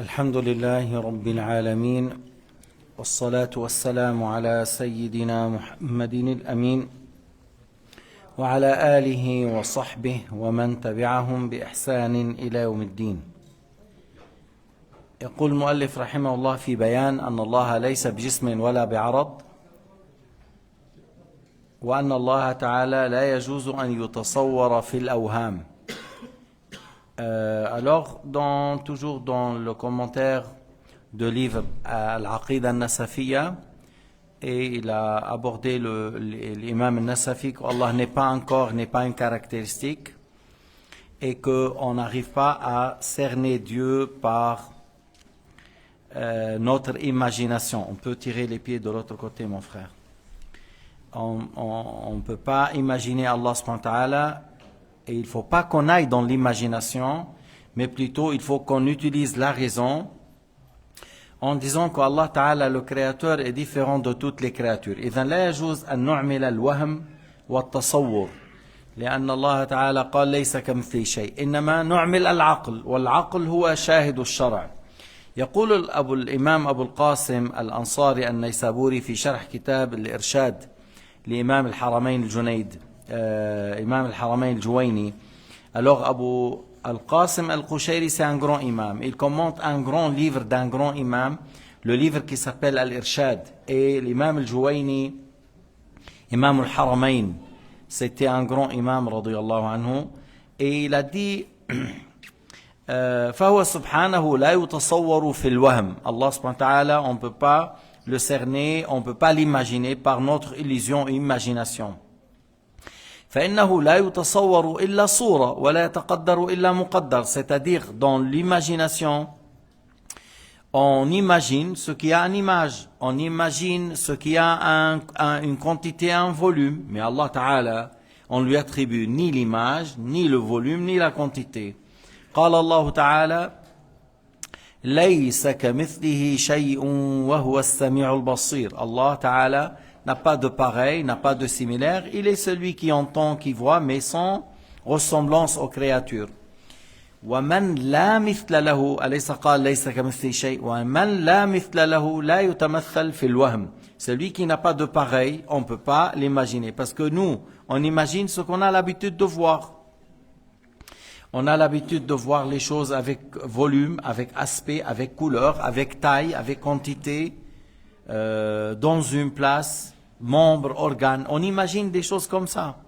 الحمد لله رب العالمين والصلاة والسلام على سيدنا محمد الأمين وعلى آله وصحبه ومن تبعهم بإحسان إلى يوم الدين. يقول المؤلف رحمه الله في بيان أن الله ليس بجسم ولا بعرض، وأن الله تعالى لا يجوز أن يتصور في الأوهام. Toujours dans le commentaire de livre Al-Aqida al-Nasafiyya, et il a abordé l'imam al-Nasafi qu'Allah n'est pas une caractéristique, et qu'on n'arrive pas à cerner Dieu par notre imagination. On peut tirer les pieds de l'autre côté, mon frère. On ne peut pas imaginer Allah subhanahu wa ta'ala. Et il ne faut pas qu'on aille dans l'imagination, mais plutôt il faut qu'on utilise la raison en disant qu'Allah Ta'ala, le Créateur, est différent de toutes les créatures. إذن لا يجوز أن نعمل الوهم والتصور، لأن الله تعالى قال ليس كمثله شيء، إنما نعمل العقل، والعقل هو شاهد الشرع. يقول الإمام أبو القاسم الأنصاري النيسابوري في شرح كتاب الإرشاد لإمام الحرمين الجنيد، Imam al-Haramayn al-Juwayni. Alors Abu al-Qasim al-Qushayri, c'est un grand imam. Il commente un grand livre d'un grand imam, le livre qui s'appelle Al-Irshad. Et l'imam al-Juwayni, imam al-Haramayn, c'était un grand imam radiyallahu anhu. Et il a dit فهو سبحانه لا يتصور في الوهم. Allah subhanahu wa ta'ala, on ne peut pas le cerner, on ne peut pas l'imaginer par notre illusion et imagination. فإنه لا يتصور إلا صورة ولا يتقدر إلا مقدر. C'est-à-dire, dans l'imagination, on imagine ce qui a une image, on imagine ce qui a une quantité, un volume, mais Allah Ta'ala, on lui attribue ni l'image, ni le volume, ni la quantité. قال الله تعالى ليس كمثله شيء وهو السميع البصير. Allah Ta'ala n'a pas de pareil, n'a pas de similaire. Il est celui qui entend, qui voit, mais sans ressemblance aux créatures. وَمَنْ لَا مِثْلَ لَهُ أَلَيْسَ قَالَ لَيْسَ كَمِثْلِهِ شَيْءٌ وَمَنْ لَا مِثْلَ لَهُ لَا يُتَمَثَّلْ فِي الْوَهْمِ. Celui qui n'a pas de pareil, on ne peut pas l'imaginer. Parce que nous, on imagine ce qu'on a l'habitude de voir. On a l'habitude de voir les choses avec volume, avec aspect, avec couleur, avec taille, avec quantité, dans une place, membre, organe. On imagine des choses comme ça.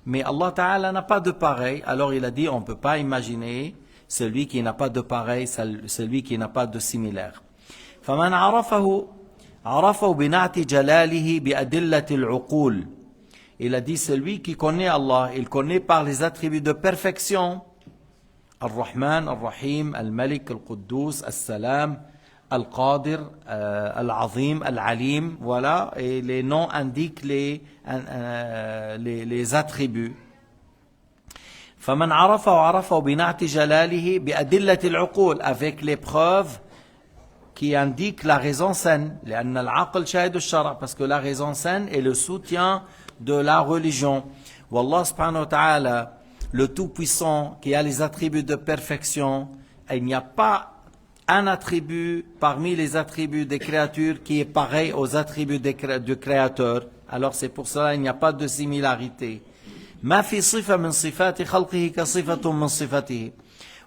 Mais Allah Ta'ala n'a pas de pareil. Alors il a dit, on ne peut pas imaginer celui qui n'a pas de pareil, celui qui n'a pas de similaire. فَمَنْ عَرَفَهُ بِنَعْتِ جَلَالِهِ بِأَدِلَّةِ الْعُقُولِ. Il a dit, celui qui connaît Allah, il connaît par les attributs de perfection. Al-Rahman, Al-Rahim, Al-Malik, Al-Quddus, Al-Salam, Al-Qadir, Al-Azim, Al-Alim, voilà, et les noms indiquent les attributs. فَمَنْ عَرَفَهُ بِنَعْتِ جَلَالِهِ بِأَدِلَّةِ الْعُقُولِ, avec les preuves qui indiquent la raison saine. لأن العقل شاهد الشرع, parce que la raison saine est le soutien de la religion. Wallah subhanahu wa ta'ala, le Tout-Puissant, qui a les attributs de perfection, il n'y a pas un attribut parmi les attributs des créatures qui est pareil aux attributs du Créateur. Alors c'est pour cela qu'il n'y a pas de similarité. ما في صفة من صفات خلقه كصفة من صفته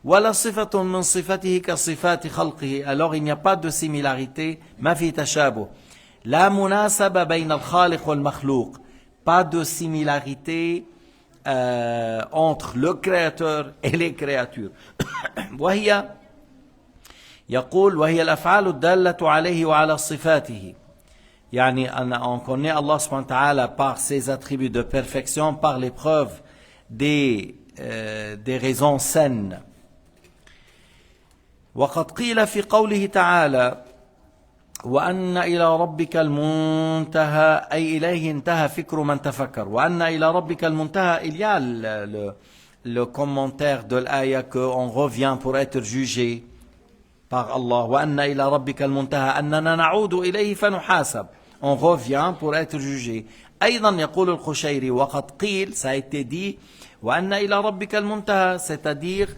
ولا صفة من صفته كصفات خلقه. Alors il n'y a pas de similarité. ما في تشابه. لا مناسبة بين الخالق والمخلوق. Pas de similarité entre le Créateur et les créatures. يقول وهي الأفعال الدالة عليه وعلى صفاته. يعني on connaît Allah subhanahu wa ta'ala par ses attributs de perfection, par les preuves des raisons saines. وقد قيل في قوله تعالى وأن إلى ربك المنتهى أي إليه انتهى فكر من تفكر. وأن إلى ربك المنتهى, il y a le commentaire de l'aya qu'on revient pour être jugé par Allah. وأن إلى ربك المنتهى أننا نعود إليه فنحاسب. On revient pour être jugé. أيضا يقول القشيري وقد قيل, ça a été dit, وأن إلى ربك المنتهى, c'est-à-dire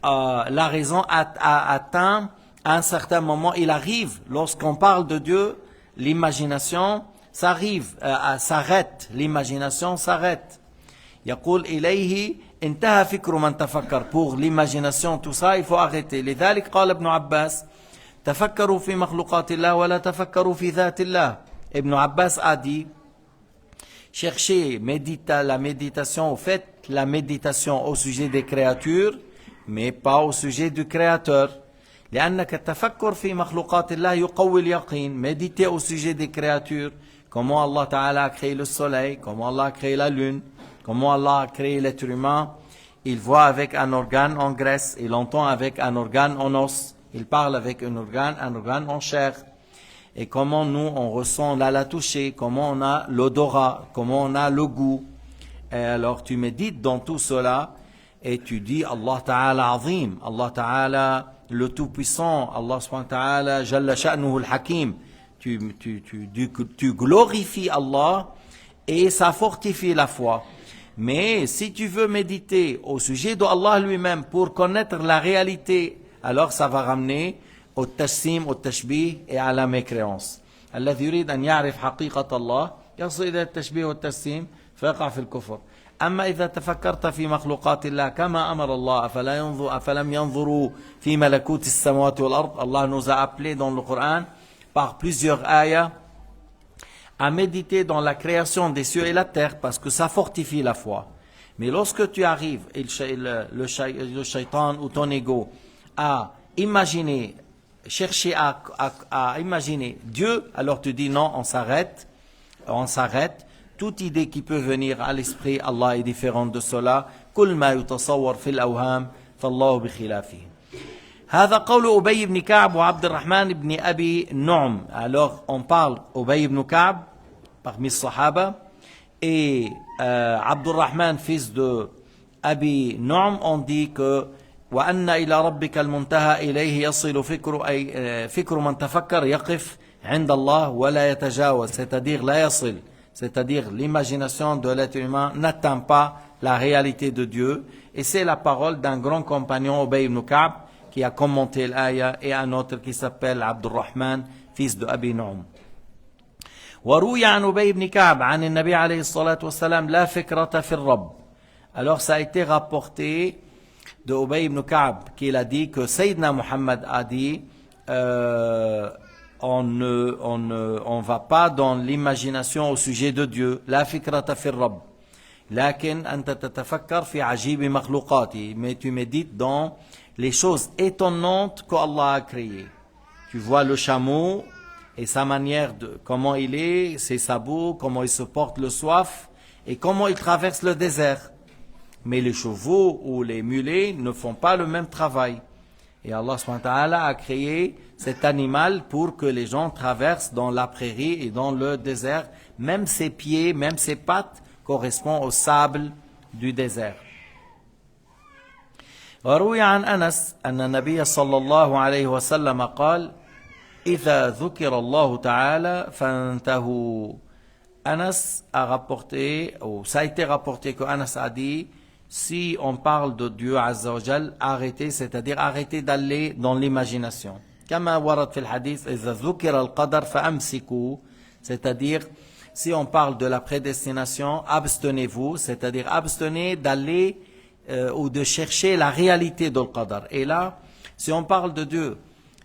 la raison a atteint à un certain moment, il arrive, lorsqu'on parle de Dieu, l'imagination s'arrête, l'imagination s'arrête. يقول إليه انتهى فكر من تفكر. Pour l'imagination, tout ça, il faut arrêter. لذلك قال ابن عباس تفكروا في مخلوقات الله ولا تفكروا في ذات الله. Ibn Abbas a dit, cherchez la méditation, faites la méditation au sujet des créatures, mais pas au sujet du Créateur. لأنك التفكر في مخلوقات الله يقوي اليقين. Méditer au sujet des créatures, comment Allah Ta'ala a créé le soleil, comment Allah a créé la lune, comment Allah a créé l'être humain. Il voit avec un organe en graisse, il entend avec un organe en os, il parle avec un organe en chair. Et comment nous on ressent la toucher, comment on a l'odorat, comment on a le goût. Et alors tu médites dans tout cela et tu dis Allah Ta'ala Azim, Allah Ta'ala le Tout-Puissant, Allah Subhanahu wa Ta'ala Jalla Sha'nuhu al-Hakim. Tu glorifies Allah et ça fortifie la foi. Mais si tu veux méditer au sujet d'Allah lui-même pour connaître la réalité, alors ça va ramener au tashsim, au tashbih et à la mécréance. الذي يريد أن يعرف حقيقة الله يصل إلى التشبيه والتجسيم فيقع في الكفر. أما إذا تفكرت في مخلوقات الله كما أمر الله أفلم ينظروا في ملكوت السماوات والأرض. Allah nous a appelés dans le Coran par plusieurs ayats à méditer dans la création des cieux et la terre parce que ça fortifie la foi. Mais lorsque tu arrives, le shaitan ou ton ego, à imaginer, chercher à imaginer Dieu, alors tu dis non, on s'arrête. Toute idée qui peut venir à l'esprit, Allah est différent de cela. كل ما يتصور في الأوهام فالله بخلافه. هذا قول أبي بن كعب وعبد الرحمن بن أبي نعم. Alors on parle Ubay ibn Ka'b parmi les Sahaba et Abdurrahman fils de Abi Nu'm, on dit que وأن إلى ربك المنتهى إليه يصل فكر من تفكر يقف عند الله ولا يتجاوز, c'est-à-dire لا يصل, c'est-à-dire l'imagination de l'être humain n'atteint pas la réalité de Dieu. Et c'est la parole d'un grand compagnon, Ubay ibn Ka'b, qui a commenté l'aya, et un autre qui s'appelle Abdurrahman, fils de Abi Nu'm. وروي عن أبي بن كعب عن النبي عليه الصلاة والسلام لا فكرة في الرب. Alors ça a été rapporté de Ubay ibn Ka'b qu'il a dit que Sayyidina Muhammad a dit on va pas dans l'imagination au sujet de Dieu. لا فكرة في الرب لكن أنت تتفكر في عجيب مخلوقاته. Mais tu médites dans les choses étonnantes qu'Allah a créées. Tu vois le chameau et sa manière de comment il est, ses sabots, comment il se porte le soif et comment il traverse le désert. Mais les chevaux ou les mulets ne font pas le même travail. Et Allah subhanahu wa ta'ala a créé cet animal pour que les gens traversent dans la prairie et dans le désert. Même ses pieds, même ses pattes correspondent au sable du désert. وروي عن أنس أن النبي صلى الله عليه وسلم قال إذا ذكر الله تعالى فانتهوا. Anas a rapporté, ou ça a été rapporté que Anas a dit, si on parle de Dieu Azza wa Jal, arrêtez, c'est-à-dire arrêtez d'aller dans l'imagination. كما ورد في الحديث إذا ذكر القدر فأمسكوا, c'est-à-dire si on parle de la prédestination, abstenez-vous, c'est-à-dire abstenez d'aller ou de chercher la réalité de l'Qadar. Et là, si on parle de Dieu,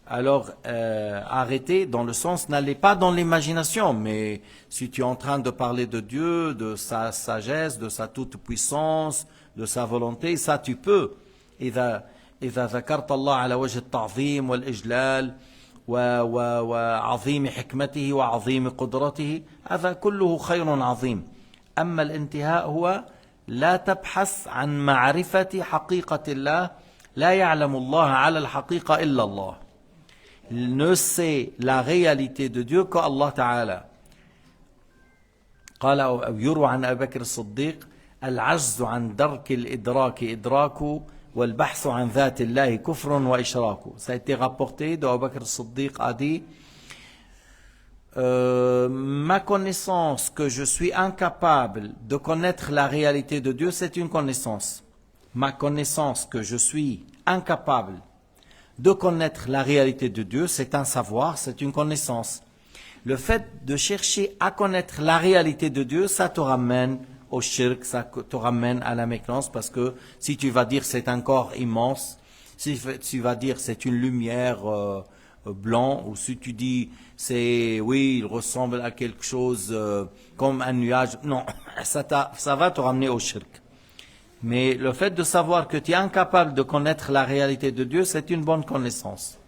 alors arrêtez dans le sens, n'allez pas dans l'imagination, mais si tu es en train de parler de Dieu, de sa sagesse, de sa toute-puissance, de sa volonté, ça tu peux. إذا ذكرت الله على وجه التعظيم والإجلال وعظيم حكمته وعظيم قدرته هذا كله خير عظيم. أما الانتهاء هو لا تبحث عن معرفة حقيقة الله, لا يعلم الله على الحقيقة إلا الله. Ne sait la réalité de Dieu qu'Allah Ta'ala. قال أو يروى عن أبي بكر الصديق العجز عن درك الإدراك إدراك والبحث عن ذات الله كفر وإشراك. Ça a été rapporté de Abu Bakr al-Siddiq a dit ma connaissance que je suis incapable de connaître la réalité de Dieu, c'est une connaissance. Ma connaissance que je suis incapable de connaître la réalité de Dieu, c'est un savoir, c'est une connaissance. Le fait de chercher à connaître la réalité de Dieu, ça te ramène au shirk, ça te ramène à la mécréance, parce que si tu vas dire c'est un corps immense, si tu vas dire c'est une lumière blanc, ou si tu dis c'est oui, il ressemble à quelque chose comme un nuage, non, ça va te ramener au shirk. Mais le fait de savoir que tu es incapable de connaître la réalité de Dieu, c'est une bonne connaissance.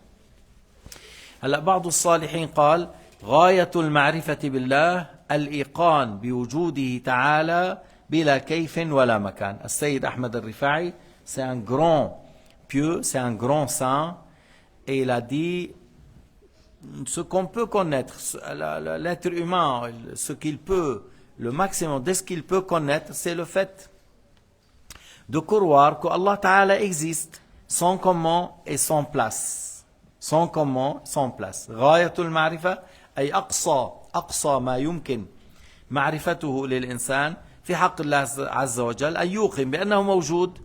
هلا بعض الصالحين قال غاية المعرفة بالله الإيقان بوجوده تعالى بلا كيف ولا مكان. السيد أحمد الرفاعي, c'est un grand pieux, c'est un grand saint, et il a dit ce qu'on peut connaître, l'être humain, ce qu'il peut, le maximum de ce qu'il peut connaître, c'est le fait de croire que Allah Ta'ala existe sans comment et sans place. Sans comment, sans place. غاية المعرفة أي أقصى ما يمكن معرفته للإنسان في حق الله عز وجل أن يوقن بأنه موجود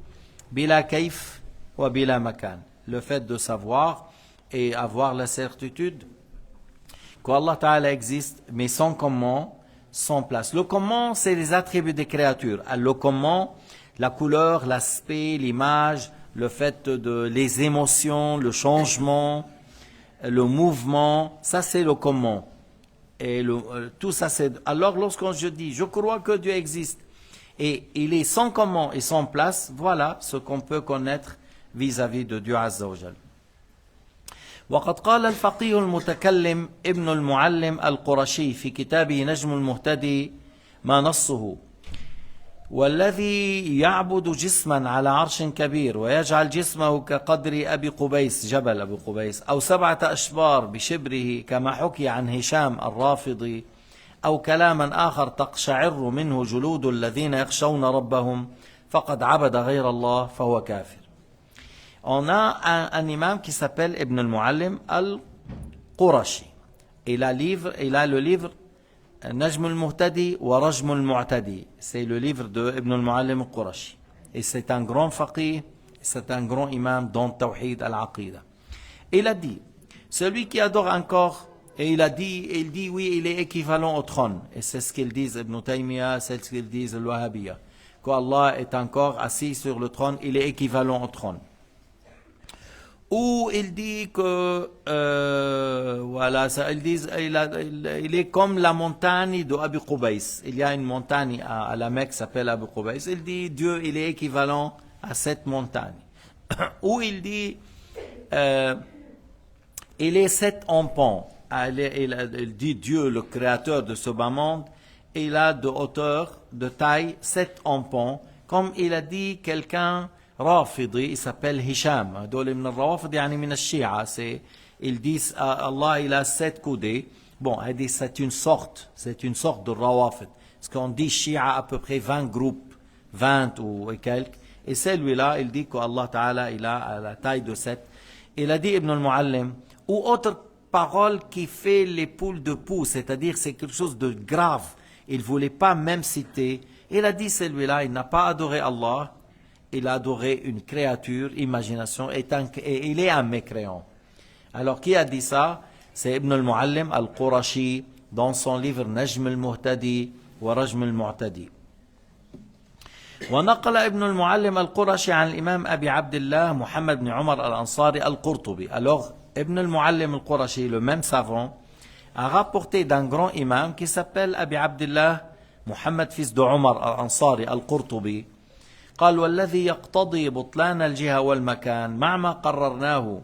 بلا كيف وبلا مكان. Le fait de savoir et avoir la certitude qu'Allah Ta'ala existe, mais sans comment, sans place. Le comment, c'est les attributs des créatures. Le comment, la couleur, l'aspect, l'image, le fait de les émotions, le changement, le mouvement, ça c'est le comment. Et tout ça c'est... Alors lorsqu'on je dis, je crois que Dieu existe, et il est sans comment et sans place, voilà ce qu'on peut connaître vis-à-vis de Dieu Azza wa Jal. وقد قال الفقيه المتكلم ابن المعلم القرشي في كتابه نجم المهتدي ما نصه والذي يعبد جسما على عرش كبير ويجعل جسمه كقدر أبي قبيس جبل أبي قبيس أو 7 أشبار بشبره كما حكي عن هشام الرافضي أو كلاما آخر تقشعر منه جلود الذين يخشون ربهم فقد عبد غير الله فهو كافر. On a un imam qui s'appelle Ibn al-Muallim al-Qurashi. Il a le livre Najm al-Muhtadi wa Rajm al-Mu'tadi. C'est le livre de Ibn al-Muallim al-Qurashi. Et c'est un grand faqih, c'est un grand imam dans Tawhid al-Aqida. Il a dit, celui qui adore un corps, et il dit oui, il est équivalent au trône. Et c'est ce qu'ils disent Ibn Taymiyyah, c'est ce qu'ils disent al-Wahhabiyya. Qu'Allah est encore assis sur le trône, il est équivalent au trône. Ou il dit que voilà, ils disent il est comme la montagne de Abu Qubays. Il y a une montagne à la Mecque qui s'appelle Abu Qubays. Il dit Dieu il est équivalent à cette montagne. Ou il dit il est 7 empans. Il dit Dieu le créateur de ce bas monde, il a de hauteur, de taille 7 empans, comme il a dit quelqu'un Rafidi, il s'appelle Hisham. هذول من الروافض يعني من الشيعة. Ils disent Allah il a 7 coudées. Bon, c'est une sorte de rawafid. Parce qu'on dit Shia à peu près 20 groupes, 20 ou quelques. Et celui-là, il dit qu'Allah Ta'ala il a la taille de 7. Il a dit Ibn al-Muallim, ou autre parole qui fait les poules de poux, c'est-à-dire c'est quelque chose de grave. Il ne voulait pas même citer. Il a dit celui-là, il n'a pas adoré Allah. Il a adoré une créature, imagination, et il est un mécréant. Alors, qui a dit ça? C'est Ibn al-Muallim al-Qurashi, dans son livre Najm al-Muhtadi wa Rajm al-Mu'tadi. ونقل ابن المعلم القرشي عن الإمام أبي عبد الله محمد بن عمر الأنصاري القرطبي. Alors, Ibn al-Muallim al-Qurashi, le même savant, a rapporté d'un grand imam qui s'appelle Abi Abdullah Muhammad fils de Omar al-Ansari al-Qurtubi. قال والذي يقتضي بطلان الجهة والمكان مع ما قررناه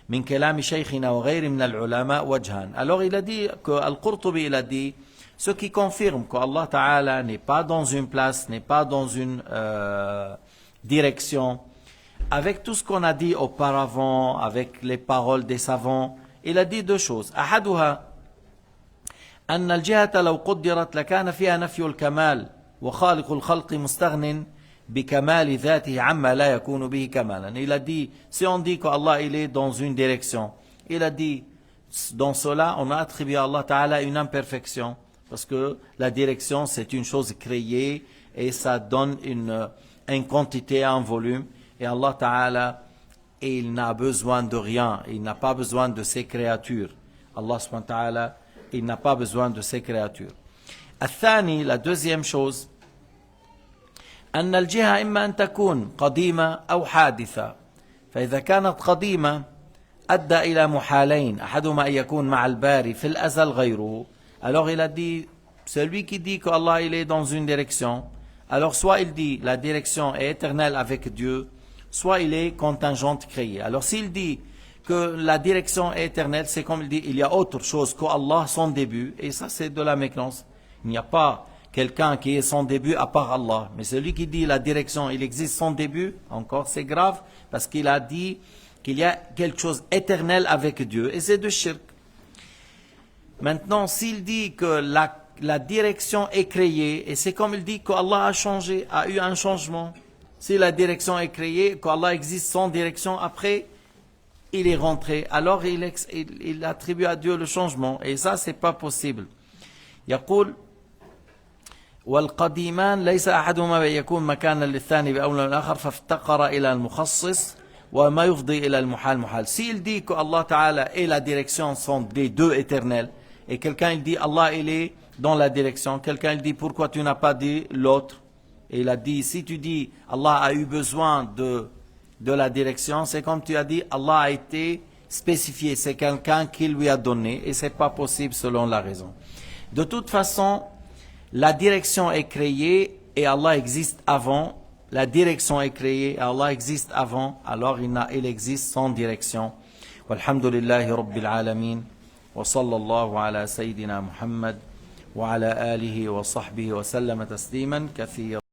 من كلام شيخنا وغير من العلماء وجهان. Alors il a dit que Al-Qurtubi il a dit ce qui confirme que Allah Ta'ala n'est pas dans une place, n'est pas dans une direction. Avec tout ce qu'on a dit auparavant, avec les paroles des savants, il a dit 2 choses. أحدها أن الجهة لو قدرت لكان فيها نفي الكمال وخالق الخلق مستغن بكمال ذاته عما لا يكون به كمالا. Il a dit, si on dit qu'Allah il est dans une direction, il a dit, dans cela on a attribué à Allah Ta'ala une imperfection, parce que la direction c'est une chose créée et ça donne une quantité, un volume, et Allah Ta'ala et il n'a besoin de rien, il n'a pas besoin de ses créatures. Allah subhanahu wa ta'ala, il n'a pas besoin de ses créatures. الثاني, la deuxième chose, أن الجهة إما أن تكون قديمة أو حادثة. فإذا كانت قديمة أدى إلى محالين أحدهما أن يكون مع الباري في الأزل غيره. Alors il a dit, celui qui dit qu'Allah il est dans une direction, alors soit il dit la direction est éternelle avec Dieu, soit il est contingente créée. Alors s'il dit que la direction est éternelle, c'est comme il dit, il y a autre chose qu'Allah, son début, et ça c'est de la mécréance. Il n'y a pas quelqu'un qui est son début à part Allah. Mais celui qui dit la direction, il existe son début, encore c'est grave, parce qu'il a dit qu'il y a quelque chose éternel avec Dieu, et c'est de shirk. Maintenant, s'il dit que la direction est créée, et c'est comme il dit qu'Allah a changé, a eu un changement. Si la direction est créée, qu'Allah existe sans direction, après, il est rentré. Alors, il attribue à Dieu le changement. Et ça, c'est pas possible. يقول والقديمان ليس أحدهما يكون مكانا للثاني بأول الآخر فافتقر إلى المخصص وما يفضي إلى المحال محال. S'il dit que Allah Ta'ala et la direction sont des deux éternels, et quelqu'un il dit Allah il est dans la direction, quelqu'un il dit pourquoi tu n'as pas dit l'autre, et il a dit si tu dis Allah a eu besoin de la direction, c'est comme tu as dit Allah a été spécifié, c'est quelqu'un qui lui a donné, et c'est pas possible selon la raison. De toute façon, la direction est créée et Allah existe avant. La direction est créée et Allah existe avant. Alors il existe sans direction. Walhamdulillahi Rabbil Alamin. Wa sallallahu ala Sayyidina Muhammad wa ala alihi wa sahbihi wa sallama tasliman kathira.